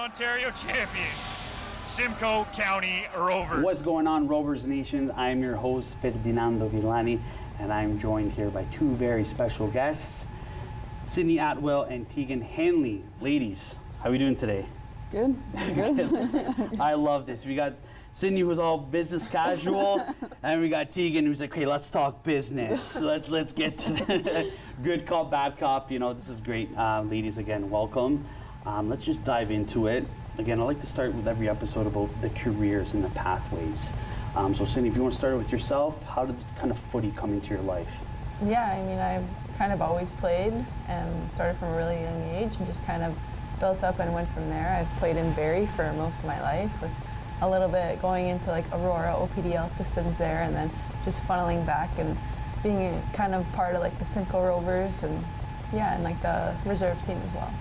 Ontario champions, Simcoe County Rovers. What's going on, Rovers Nation? I am your host, Fernando Villani, and I'm joined here by two very special guests, Sydney Atwell and Teagan Handley. Ladies, how are we doing today? Good. I love this. We got Sydney, who's all business casual, and we got Teagan, who's like, "Okay, let's talk business. Let's get to the good cop, bad cop." You know, this is great. Ladies, again, welcome. Let's just dive into it. Again, I like to start with every episode about the careers and the pathways. So, Sydney, if you want to start with yourself, how did kind of footy come into your life? Yeah, I mean, I've kind of always played and started from a really young age and just kind of built up and went from there. I've played in Barrie for most of my life, with a little bit going into like Aurora, OPDL systems there, and then just funneling back and being kind of part of like the Simcoe Rovers and like the reserve team as well.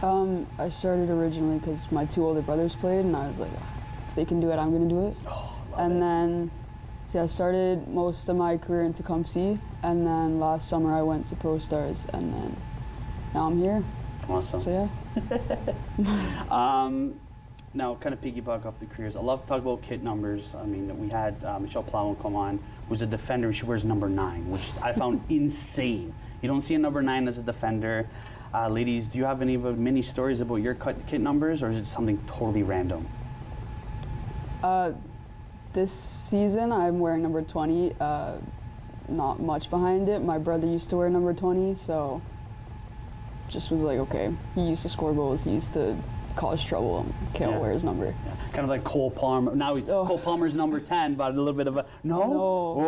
Awesome. I started originally because my two older brothers played, and I was like, if they can do it, I'm going to do it. Then I started most of my career in Tecumseh, and then last summer I went to Pro Stars, and then now I'm here. Awesome. So yeah. Now, kind of piggyback off the careers, I love to talk about kit numbers. I mean, we had Michelle Plowman come on, who's a defender. She wears number 9, which I found insane. You don't see a number 9 as a defender. Ladies, do you have any mini stories about your kit numbers, or is it something totally random? This season I'm wearing number 20. Not much behind it. My brother used to wear number 20, so just was like, okay, he used to score goals, he used to cause trouble. Okay, I'll wear his number. Yeah. Kind of like Cole Palmer. Now Cole Palmer's number 10, but a little bit of a no. Oh.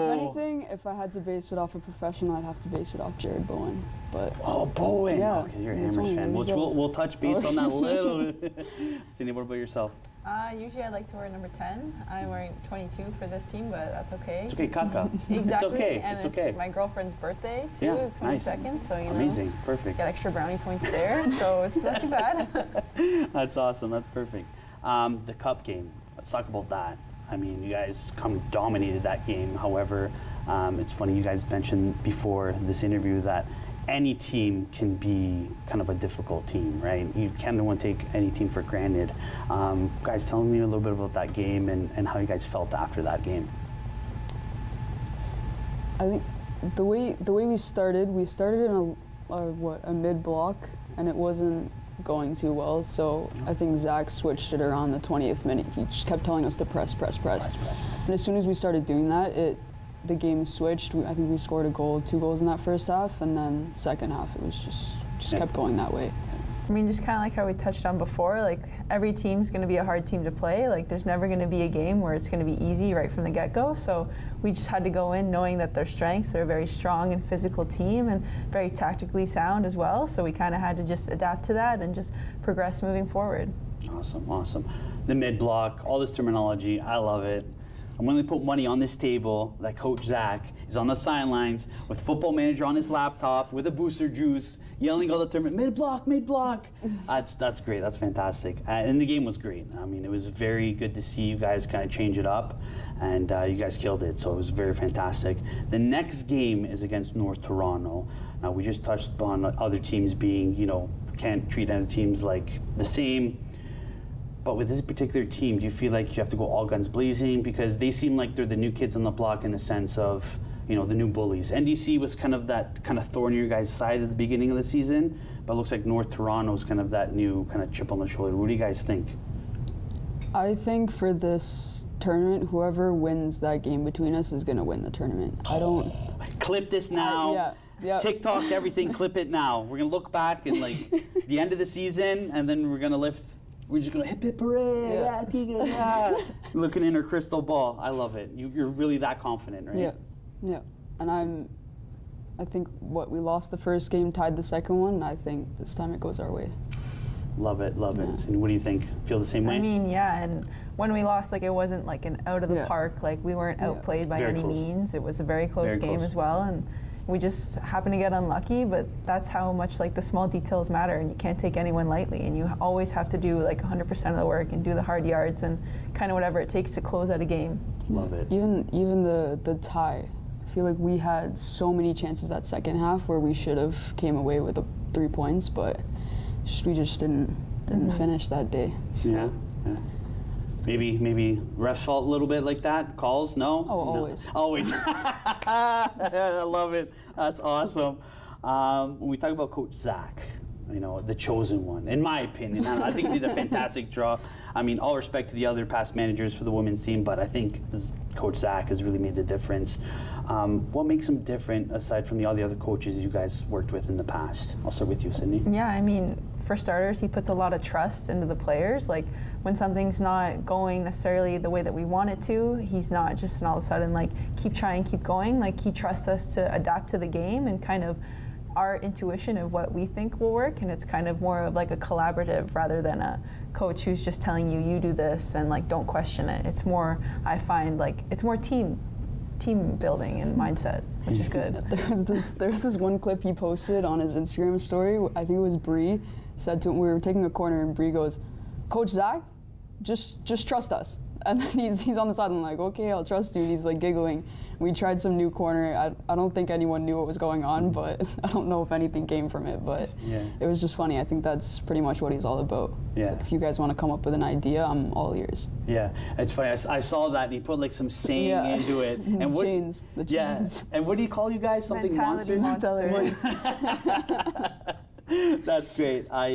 If anything, if I had to base it off a professional, I'd have to base it off Jared Bowen. But Bowen. Yeah, because you're a Hammers fan. We'll touch base on that a little bit. Cindy, what about yourself? Usually I like to wear number 10. I'm wearing 22 for this team, but that's okay. It's okay, Kaka. Exactly. It's okay. And it's okay. my girlfriend's birthday too, Yeah, 22nd. nice. So amazing, perfect. Get extra brownie points there, so it's not too bad. That's awesome. That's perfect. The cup game. Let's talk about that. I mean, you guys dominated that game. However, it's funny, you guys mentioned before this interview that any team can be kind of a difficult team, right? You can't want to take any team for granted. Guys, tell me a little bit about that game and how you guys felt after that game. I think the way we started in a mid-block, and it wasn't going too well, so I think Zach switched it around the 20th minute. He just kept telling us to press. And as soon as we started doing that, the game switched. I think we scored 2 goals in that first half, and then second half it was just kept going that way. I mean, just kind of like how we touched on before, like every team's going to be a hard team to play. Like there's never going to be a game where it's going to be easy right from the get-go. So we just had to go in knowing that their strengths, they're a very strong and physical team and very tactically sound as well. So we kind of had to just adapt to that and just progress moving forward. Awesome. The mid-block, all this terminology, I love it. I'm willing to put money on this table that Coach Zach is on the sidelines with Football Manager on his laptop with a booster juice, yelling all the term, mid-block. That's great. That's fantastic. And the game was great. I mean, it was very good to see you guys kind of change it up, and you guys killed it. So it was very fantastic. The next game is against North Toronto. Now, we just touched on other teams being, can't treat other teams like the same. But with this particular team, do you feel like you have to go all guns blazing? Because they seem like they're the new kids on the block in the sense of, the new bullies. NDC was kind of that kind of thorn in your guys' side at the beginning of the season, but it looks like North Toronto is kind of that new kind of chip on the shoulder. What do you guys think? I think for this tournament, whoever wins that game between us is going to win the tournament. Clip this now. Yeah. TikTok, everything, clip it now. We're going to look back in the end of the season, and then we're going to lift. We're just going to hip hooray, yeah, Teagan, yeah. Looking in her crystal ball. I love it. You're really that confident, right? Yeah. And I think we lost the first game, tied the second one, and I think this time it goes our way. Love it. And what do you think? Feel the same way? I mean, yeah, and when we lost, it wasn't like an out of the park. Like we weren't outplayed by any means. It was a very close game as well, and we just happened to get unlucky, but that's how much the small details matter, and you can't take anyone lightly, and you always have to do 100% of the work and do the hard yards and kind of whatever it takes to close out a game. Love it. Even the tie. I feel like we had so many chances that second half where we should have came away with 3 points, but we just didn't finish that day. Yeah. Maybe refs felt a little bit like that. Calls, no? Oh, always. No. Always. I love it. That's awesome. When we talk about Coach Zach, the chosen one, in my opinion, I think he did a fantastic job. I mean, all respect to the other past managers for the women's team, but I think Coach Zach has really made the difference. What makes him different aside from all the other coaches you guys worked with in the past? I'll start with you, Sydney. Yeah, I mean, for starters, he puts a lot of trust into the players. Like, when something's not going necessarily the way that we want it to, he's not just all of a sudden like, keep trying, keep going. Like, he trusts us to adapt to the game and kind of our intuition of what we think will work, and it's kind of more of like a collaborative rather than a coach who's just telling you do this and like don't question it. It's more, I find, like it's more team building and mindset, which is good. There's this one clip he posted on his Instagram story. I think it was Bree said to him, we were taking a corner and Bree goes, "Coach Zach, just trust us." And then he's on the side and I'm like, okay, I'll trust you. He's like giggling. We tried some new corner. I don't think anyone knew what was going on, but I don't know if anything came from it. But it was just funny. I think that's pretty much what he's all about. Yeah. Like, if you guys want to come up with an idea, I'm all ears. Yeah, it's funny. I saw that and he put like some saying into it. And the chains. And what do you call you guys? Something Mentality monsters? That's great. I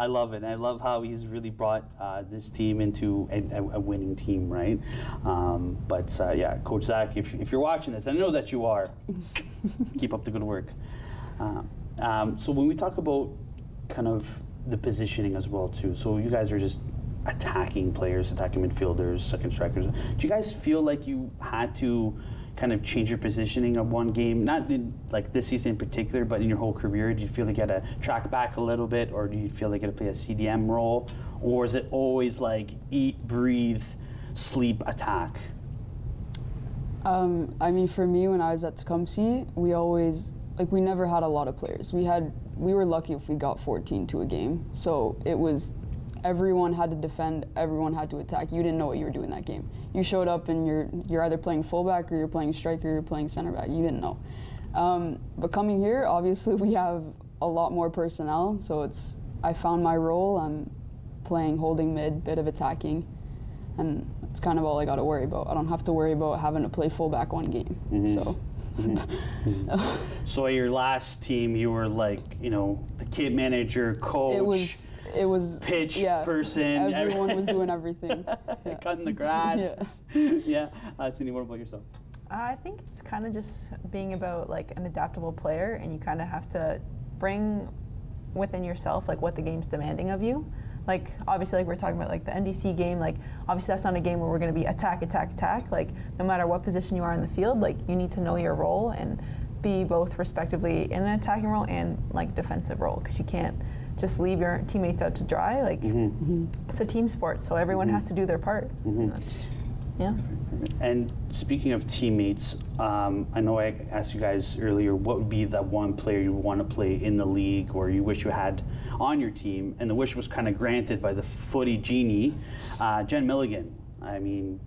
love it. I love how he's really brought this team into a winning team, right? Coach Zach, if you're watching this, I know that you are, keep up the good work. So when we talk about kind of the positioning as well too, so you guys are just attacking players, attacking midfielders, second strikers. Do you guys feel like you had to kind of change your positioning of one game, not in like this season in particular, but in your whole career? Do you feel like you had to track back a little bit, or do you feel like you had to play a CDM role, or is it always like eat, breathe, sleep, attack? I mean, for me, when I was at Tecumseh, we never had a lot of players. We were lucky if we got 14 to a game, so it was everyone had to defend, everyone had to attack. You didn't know what you were doing that game. You showed up and you're either playing fullback or you're playing striker or you're playing center back. You didn't know. But coming here, obviously we have a lot more personnel, so I found my role. I'm playing holding mid, bit of attacking, and that's kind of all I got to worry about. I don't have to worry about having to play fullback one game. So. So at your last team, you were like, the kid manager, coach. It was pitch person. Everyone was doing everything. Cutting the grass. Cindy, what about yourself? I think it's kind of just being about like an adaptable player, and you kind of have to bring within yourself like what the game's demanding of you. Like obviously, like we're talking about like the NDC game, like obviously that's not a game where we're going to be attack. Like no matter what position you are in the field, like you need to know your role and be both respectively in an attacking role and like defensive role, because you can't just leave your teammates out to dry. Like it's a team sport, so everyone has to do their part. And speaking of teammates, I know I asked you guys earlier what would be that one player you want to play in the league or you wish you had on your team, and the wish was kind of granted by the footy genie, Jen Milligan. I mean,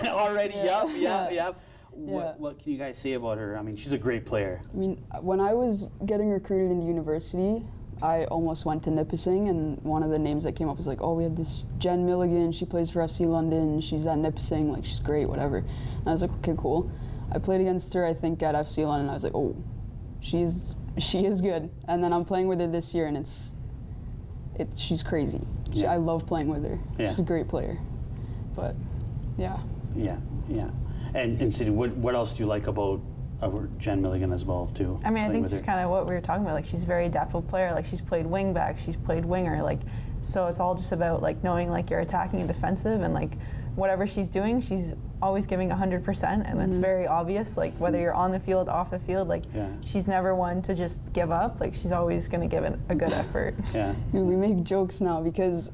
already, yep. What can you guys say about her? I mean, she's a great player. I mean, when I was getting recruited into university, I almost went to Nipissing, and one of the names that came up was like, oh, we have this Jen Milligan, she plays for FC London, she's at Nipissing, like she's great, whatever. And I was like, okay, cool. I played against her, I think, at FC London, and I was like, oh, she is good. And then I'm playing with her this year, and she's crazy. I love playing with her. Yeah. She's a great player. But, yeah. Yeah. And Cindy, what else do you like about Jen Milligan as well, too? I mean, I think it's kind of what we were talking about. Like, she's a very adaptable player. Like, she's played wing back, she's played winger. Like, so it's all just about like knowing like you're attacking and defensive, and like whatever she's doing, she's always giving 100%, and it's very obvious. Like whether you're on the field, off the field, like she's never one to just give up. Like she's always going to give it a good effort. We make jokes now because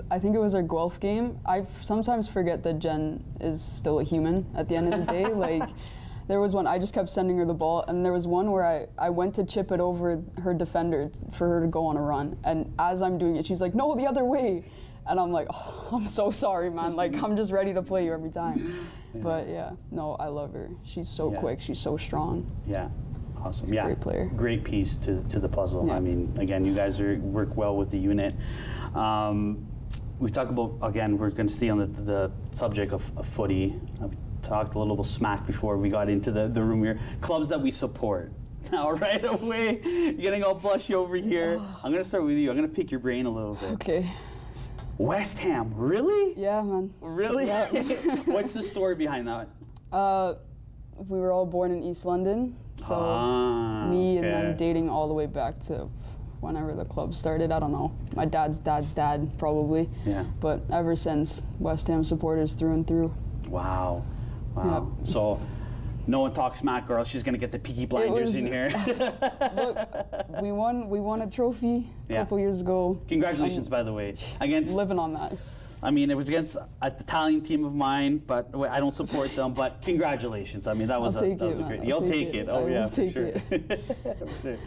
I think it was our Guelph game. I sometimes forget that Jen is still a human at the end of the day. Like. There was one, I just kept sending her the ball, and there was one where I went to chip it over her defender for her to go on a run, and as I'm doing it, she's like, no, the other way. And I'm like, oh, I'm so sorry, man. Like, I'm just ready to play you every time. But no, I love her. She's so quick, she's so strong. Yeah. Awesome. Yeah. Great player. Great piece to the puzzle. Yeah. I mean, again, you guys work well with the unit. We talk about, again, we're going to stay on the subject of footy. We talked a little smack before we got into the room here. Clubs that we support. Now, right away, you're getting all blushy over here. I'm going to start with you. I'm going to pick your brain a little bit. Okay. West Ham, really? Yeah, man. Really? Yeah. What's the story behind that? We were all born in East London, so me and then dating all the way back to whenever the club started. I don't know. My dad's dad, probably. Yeah. But ever since, West Ham supporters through and through. Wow. Yep. So, no one talks smack, girl. She's gonna get the Peaky Blinders in here. Look, we won a trophy a couple years ago. Congratulations, by the way. Against living on that. I mean, it was against an Italian team of mine, but I don't support them. But congratulations. I mean, that was a great. You'll take it. Oh yeah, for sure. For sure.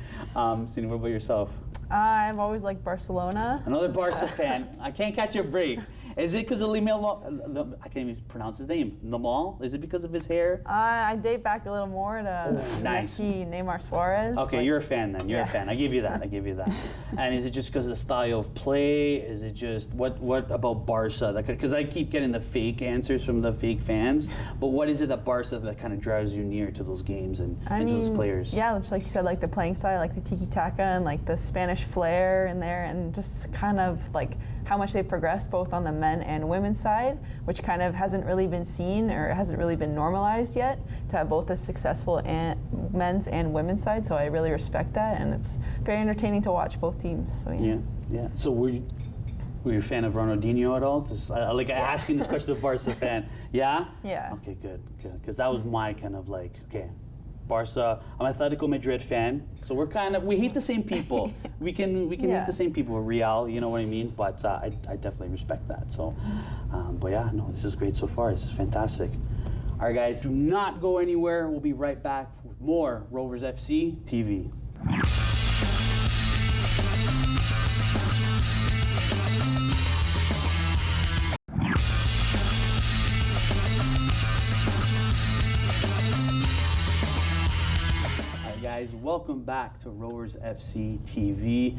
Cindy, what about yourself? I've always liked Barcelona. Another Barca fan. I can't catch a break. Is it because of I can't even pronounce his name. Lamal? Is it because of his hair? I date back a little more to nice. Messi, Neymar, Suarez. Okay, you're a fan then. You're a fan. I give you that. And is it just because of the style of play? Is it just what about Barca? Because I keep getting the fake answers from the fake fans. But what is it at Barca that kind of drives you near to those games and to those players? Yeah, like you said, like the playing style, like the tiki-taka and like the Spanish flair in there, and just kind of like how much they progressed both on the men and women's side, which kind of hasn't really been seen or hasn't really been normalized yet to have both a successful men's and women's side. So I really respect that, and it's very entertaining to watch both teams. So, yeah. So were you a fan of Ronaldinho at all? Just asking this question to a Barca fan. Yeah? Yeah. Okay, good. Because that was my kind of Barca. I'm Atletico Madrid fan, so we hate the same people. we can hate the same people. Real, you know what I mean? But I definitely respect that. So, but yeah, no, this is great so far. This is fantastic. All right, guys, do not go anywhere. We'll be right back with more Rovers FC TV. Guys, welcome back to Rovers FC TV.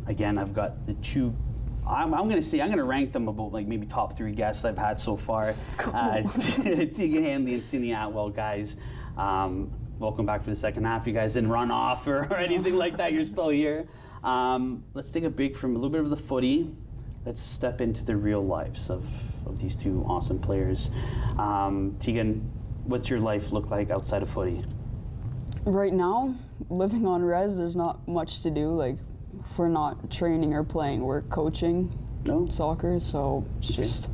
Again, I've got the two. I'm going to rank them about maybe top 3 guests I've had so far. It's cool. Teagan, Handley, and Cindy Atwell, guys. Welcome back for the second half. You guys didn't run off or anything like that. You're still here. Let's take a break from a little bit of the footy. Let's step into the real lives of these two awesome players. Teagan, what's your life look like outside of footy? Right now, living on res, there's not much to do. Like, if we're not training or playing, we're coaching soccer, so it's just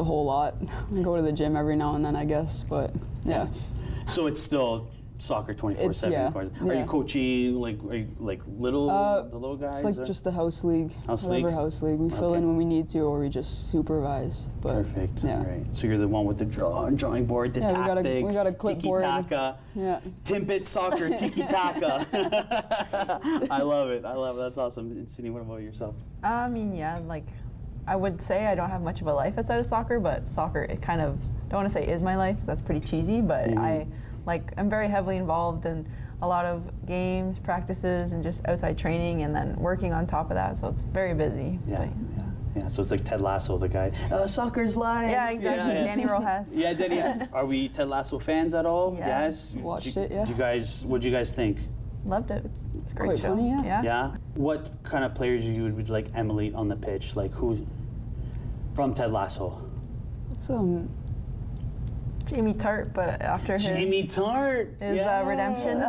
a whole lot. I go to the gym every now and then, I guess, but yeah. So it's still soccer 24/7. Are you coaching the little guys? It's just the house league. House league. We fill in when we need to, or we just supervise. But perfect. Yeah. Right. So you're the one with the drawing board, the tactics, we got a clipboard. Tiki-taka. Yeah. Timbit soccer, tiki-taka. I love it. That's awesome. And Sydney, what about yourself? I mean, I would say I don't have much of a life outside of soccer, but soccer, it kind of, don't want to say is my life. That's pretty cheesy, but I'm very heavily involved in a lot of games, practices, and just outside training, and then working on top of that. So it's very busy. Yeah. So it's like Ted Lasso, the guy. Soccer's life. Yeah, exactly. Yeah. Danny Rojas. Yeah, Danny. Are we Ted Lasso fans at all? Yes. Watched it. Yeah. What do you guys think? Loved it. It's a great Quite show. funny, yeah. Yeah. What kind of players you would emulate on the pitch? Like who from Ted Lasso? It's Jamie Tart, but after his redemption,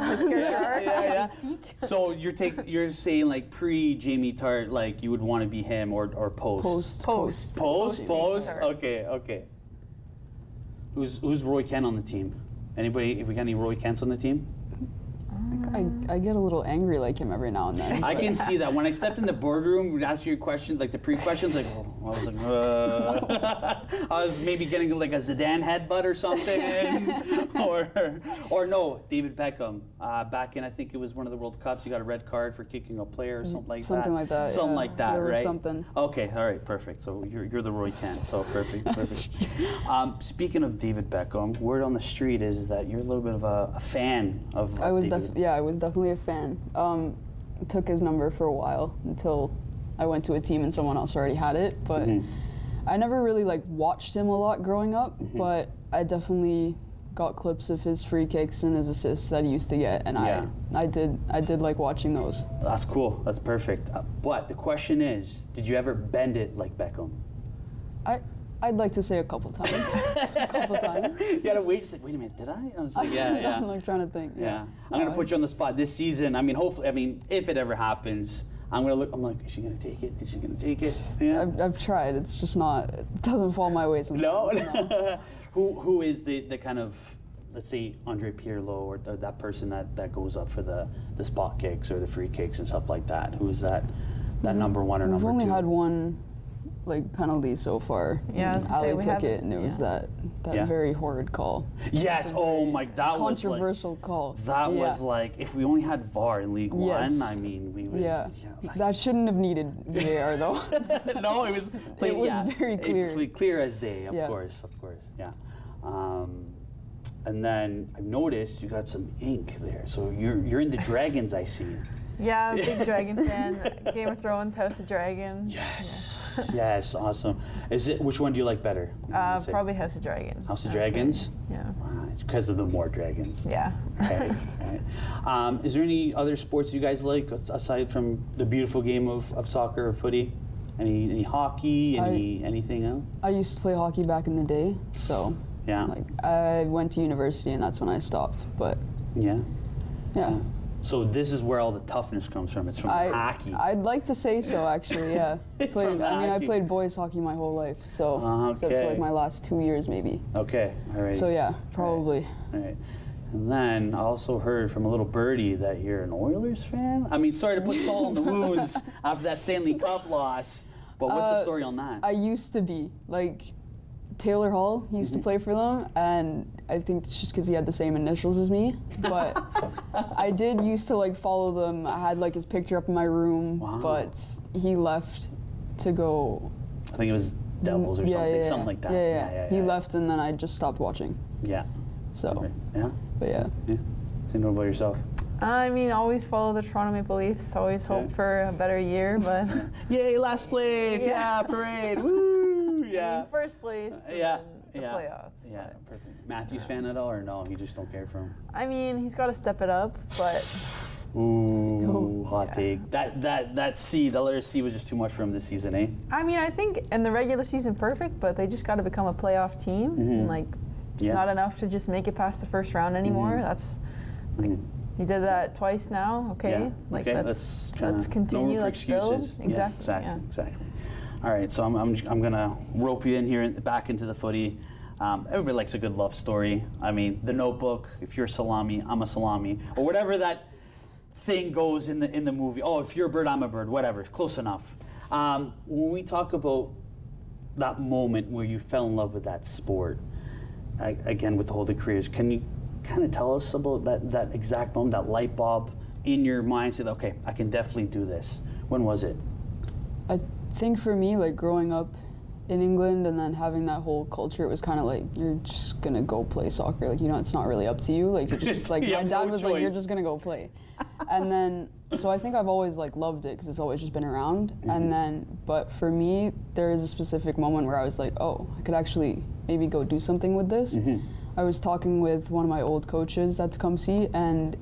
his character arc, his peak. So you're saying pre Jamie Tart, you would want to be him or post? Post. Okay. Who's Roy Kent on the team? Anybody? If we got any Roy Kents on the team? I get a little angry like him every now and then. I can see that. When I stepped in the boardroom, we'd ask you questions, like the pre-questions, like, oh, I was like, I was maybe getting like a Zidane headbutt or something, or no, David Beckham. Back in, I think it was one of the World Cups, you got a red card for kicking a player or something like that. Something like that. Something yeah. like that, There was right? something. Okay, all right, perfect. So you're the Roy Kent, so perfect. Speaking of David Beckham, word on the street is that you're a little bit of a fan of I was David. I was definitely a fan. Took his number for a while until I went to a team and someone else already had it. But I never really like watched him a lot growing up. But I definitely got clips of his free kicks and his assists that he used to get, and I did like watching those. That's cool. That's perfect. But the question is, did you ever bend it like Beckham? I'd like to say a couple times. You gotta wait. Just like, wait a minute, did I? I was like, yeah. I'm like trying to think. Yeah. I'm gonna put you on the spot this season. I mean, hopefully. I mean, if it ever happens, I'm gonna look. I'm like, is she gonna take it? Is she gonna take it? Yeah. I've tried. It's just not. It doesn't fall my way sometimes. No. Who is the kind of, let's say, Andre Pirlo or that person that goes up for the spot kicks or the free kicks and stuff like that? Who is that number one or number two? We've only had one like penalty so far. Yeah, I was gonna say, Ali we took have- it, and it was that very horrid call. Yes. Oh my, that was like, Controversial call. that Yeah. was like, if we only had VAR in League Yes. One, I mean, we would. Yeah. like- That shouldn't have needed VAR though. No, it was. It was very clear. Clear as day. Of Yeah. course. Yeah. And then I've noticed you got some ink there, so you're into dragons, I see. Yeah, I'm a big Dragon fan. Game of Thrones, House of Dragon. Yes. Yes, awesome. Is it? Which one do you like better? Probably House of Dragon. House of I would say. Dragons? Yeah. Because of the more dragons. Yeah. Right. Is there any other sports you guys like aside from the beautiful game of soccer or footy? Any hockey? Anything else? I used to play hockey back in the day, so Yeah. like I went to university and that's when I stopped. But Yeah. yeah. So this is where all the toughness comes from. It's from hockey. I'd like to say so, actually. Yeah. It's from I hockey. played boys hockey my whole life, so except for Okay. like my last 2 years maybe. Okay. All right. So yeah, probably. All right. And then I also heard from a little birdie that you're an Oilers fan. I mean, sorry to put salt in the wounds after that Stanley Cup loss, but what's the story on that? I used to be like Taylor Hall used to play for them, and I think it's just because he had the same initials as me. But I did used to like follow them. I had like his picture up in my room, Wow. but he left to go. I think it was Devils or something like that. Yeah. He left, and then I just stopped watching. Yeah. So, Okay. Yeah. but yeah. Yeah. Say no about yourself. I mean, always follow the Toronto Maple Leafs. Always hope Okay. for a better year, but Yay! Last place. Yeah. Parade. Woo. Yeah. first place. And Yeah. then the Yeah. playoffs. Yeah. but- Perfect. Matthews fan at all or no? You just don't care for him. I mean, he's got to step it up, but Ooh, hot yeah. take. That C, the letter C was just too much for him this season, eh? I mean, I think in the regular season, perfect, but they just got to become a playoff team. And, like, it's Yeah. not enough to just make it past the first round anymore. That's like you did that twice now. Okay, Yeah. like okay. let's kinda continue. no room for Let's build. excuses. Exactly. Yeah, exactly. All right, so I'm gonna rope you in here back into the footy. Everybody likes a good love story. I mean, The Notebook. If you're salami, I'm a salami, or whatever that thing goes in the movie. Oh, if you're a bird, I'm a bird. Whatever, close enough. When we talk about that moment where you fell in love with that sport, again with the whole careers, can you kind of tell us about that exact moment, that light bulb in your mind? Said, okay, I can definitely do this. When was it? I think for me, like growing up in England and then having that whole culture, it was kind of like you're just gonna go play soccer. Like, you know, it's not really up to you. Like, you're just like You my have dad no was like, you're choice. just gonna go play. And then so I think I've always like loved it because it's always just been around. And then, but for me, there is a specific moment where I was like, oh, I could actually maybe go do something with this. I was talking with one of my old coaches at Tecumseh, and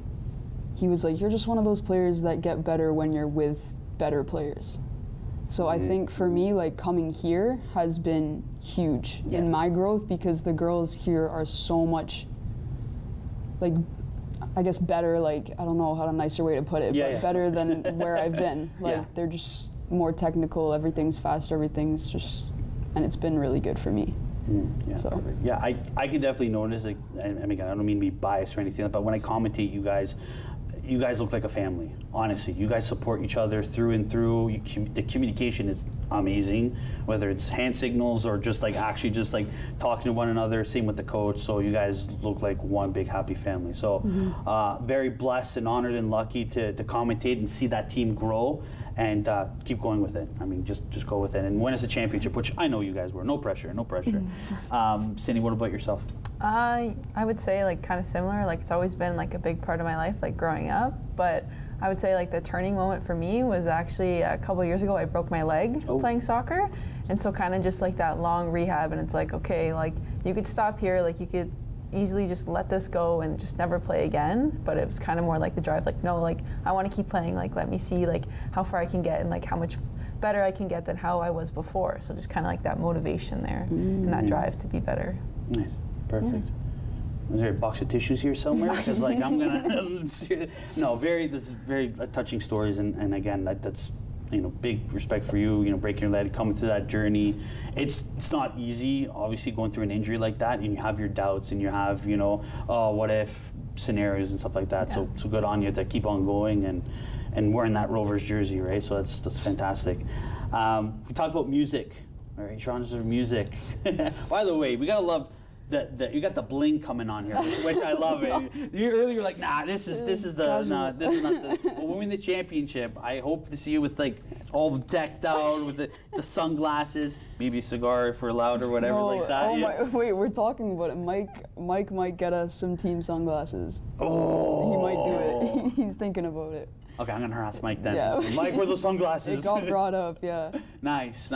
he was like, you're just one of those players that get better when you're with better players. So I think for me, like coming here has been huge in my growth because the girls here are so much, like, I guess better, like, I don't know how a nicer way to put it, but better than where I've been. Like, they're just more technical, everything's faster, everything's just, and it's been really good for me. Yeah, So. perfect. Yeah, I can definitely notice, like, I mean, I don't mean to be biased or anything, but when I commentate you guys, you guys look like a family. Honestly, you guys support each other through and through. The communication is amazing, whether it's hand signals or just like actually just like talking to one another. Same with the coach. So you guys look like one big happy family. So very blessed and honored and lucky to commentate and see that team grow and keep going with it. I mean, just go with it and win us a championship, which I know you guys were. No pressure, no pressure. Cindy, what about yourself? I would say like kind of similar. Like it's always been like a big part of my life, like growing up. But I would say like the turning moment for me was actually a couple years ago. I broke my leg playing soccer, and so kind of just like that long rehab. And it's like, okay, like you could stop here, like you could easily just let this go and just never play again. But it was kind of more like the drive, like no, like I want to keep playing. Like let me see like how far I can get and like how much better I can get than how I was before. So just kind of like that motivation there and that drive to be better. Nice. Perfect. Is there a box of tissues here somewhere? Because like I'm gonna this is very touching stories, and again that's big respect for you. Breaking your leg, coming through that journey. It's not easy, obviously, going through an injury like that, and you have your doubts, and you have what if scenarios and stuff like that. Yeah. So good on you to keep on going and wearing that Rovers jersey, right? So that's fantastic. We talked about music, all right? Genres of music. By the way, we gotta love. You got the bling coming on here, which I love it. You earlier like, nah, this is not the. When we win the championship, I hope to see you with like all decked out with the sunglasses, maybe a cigar if we're allowed or whatever like that. Wait, we're talking about it. Mike might get us some team sunglasses. Oh, he might do it. He's thinking about it. Okay, I'm gonna harass Mike then. Yeah. Mike, where are those sunglasses? It got brought up, yeah. Nice.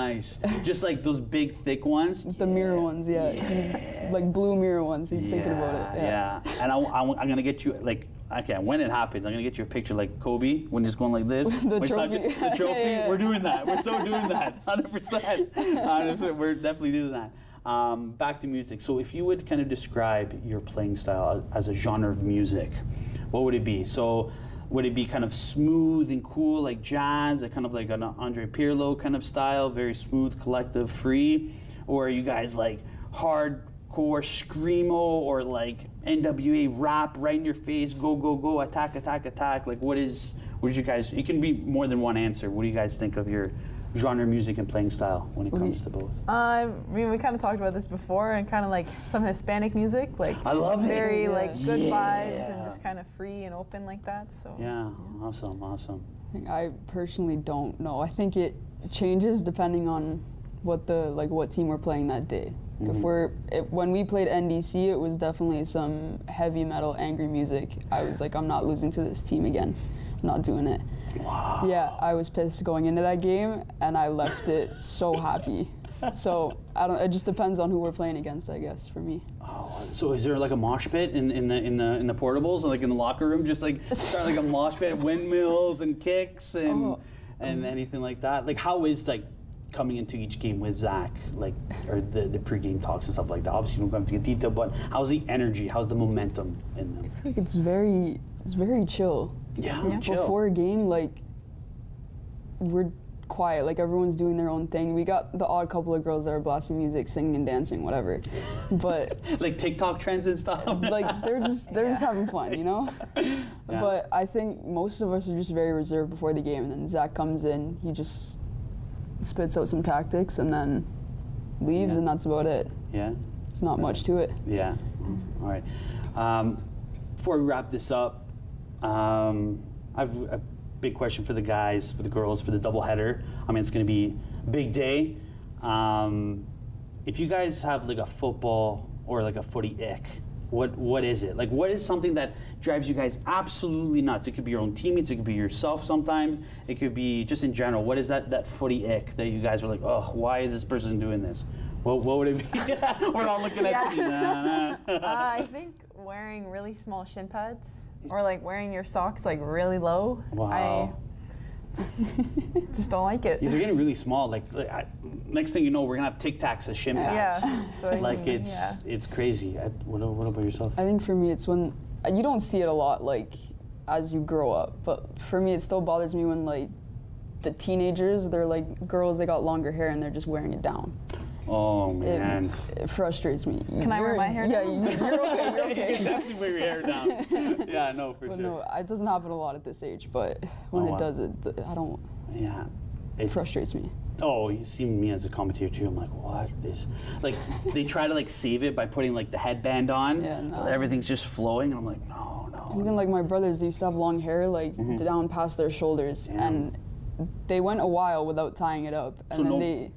Just like those big, thick ones. The mirror ones, yeah. He's like blue mirror ones. He's thinking about it. Yeah. And I'm gonna get you like. Okay, when it happens, I'm gonna get you a picture like Kobe when he's going like this. The trophy. The trophy. Yeah. We're doing that. We're so doing that. 100%. Honestly, we're definitely doing that. Back to music. So if you would kind of describe your playing style as a genre of music, what would it be? So would it be kind of smooth and cool like jazz, kind of like an Andre Pirlo kind of style, very smooth, collective, free? Or are you guys like hardcore screamo or like NWA rap right in your face, go, attack? Like what is you guys, it can be more than one answer. What do you guys think of your genre music and playing style when it comes to both? I mean, we kind of talked about this before, and kind of like some Hispanic music, like I love very it. like good vibes and just kind of free and open like that. So yeah. Awesome. I personally don't know. I think it changes depending on what team we're playing that day. When we played NDC, it was definitely some heavy metal, angry music. I was like, I'm not losing to this team again. I'm not doing it. Wow. Yeah, I was pissed going into that game, and I left it so happy. So it just depends on who we're playing against, I guess, for me. Oh, so is there like a mosh pit in the portables, like in the locker room, just like start like a mosh pit, windmills and kicks and anything like that? Like how is like coming into each game with Zach, like or the pregame talks and stuff like that? Obviously, you don't have to get detailed, but how's the energy? How's the momentum in them? I feel like it's very chill. Yeah. Chill. Before a game, like we're quiet, like everyone's doing their own thing. We got the odd couple of girls that are blasting music, singing and dancing, whatever. But like TikTok trends and stuff. Like they're just having fun, Yeah. But I think most of us are just very reserved before the game, and then Zach comes in, he just spits out some tactics and then leaves, and that's about it. Yeah. It's not much to it. Yeah. All right. Before we wrap this up, I've a big question for the guys, for the girls, for the doubleheader. I mean, it's going to be a big day. If you guys have like a football or like a footy ick, what is it? Like, what is something that drives you guys absolutely nuts? It could be your own teammates, it could be yourself sometimes, it could be just in general. What is that footy ick that you guys are like, oh, why is this person doing this? What would it be? We're all looking at you. I think wearing really small shin pads or like wearing your socks like really low. Wow. I just don't like it. Yeah, they're getting really small. Like next thing you know, we're gonna have Tic Tacs as shin pads. Yeah, that's what I like mean. it's crazy. What about yourself? I think for me, it's when you don't see it a lot, like as you grow up. But for me, it still bothers me when like the teenagers, they're like girls, they got longer hair and they're just wearing it down. Oh man. It frustrates me. Can I wear my hair Yeah, down? you're okay. You're You okay. can definitely wear your hair down. Yeah, no, for But sure. no, it doesn't happen a lot at this age. But when Oh, it wow. does, I don't. Yeah. It frustrates me. Oh, you see me as a commentator too. I'm like, what is? Like, they try to like save it by putting like the headband on. Yeah, no. Everything's just flowing, and I'm like, no. Even like my brothers, they used to have long hair like down past their shoulders, Yeah. and they went a while without tying it up, and So then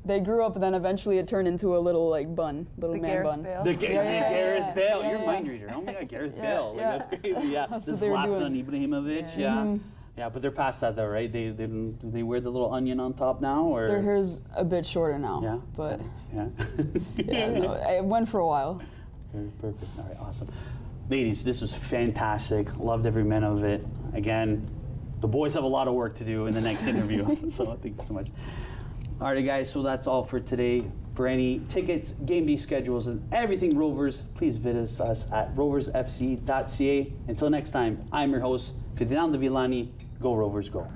they grew up, and then eventually it turned into a little like bun, little The man Gareth bun. Bale. The yeah, Gareth yeah, Bale, yeah, you're a yeah. mind reader. Oh my God, Gareth Yeah, Bale, like, yeah. that's crazy. Yeah, That's the what they were Zlatan doing. Ibrahimovic. Yeah, yeah, but they're past that though, right? They do they wear the little onion on top now, or Their hair's a bit shorter now. Yeah, But yeah. yeah, no, it went for a while. Very perfect. All right, awesome. Ladies, this was fantastic. Loved every minute of it. Again, the boys have a lot of work to do in the next interview, so thank you so much. All right, guys, so that's all for today. For any tickets, game day schedules, and everything Rovers, please visit us at roversfc.ca. Until next time, I'm your host, Fernando Villani. Go Rovers, go.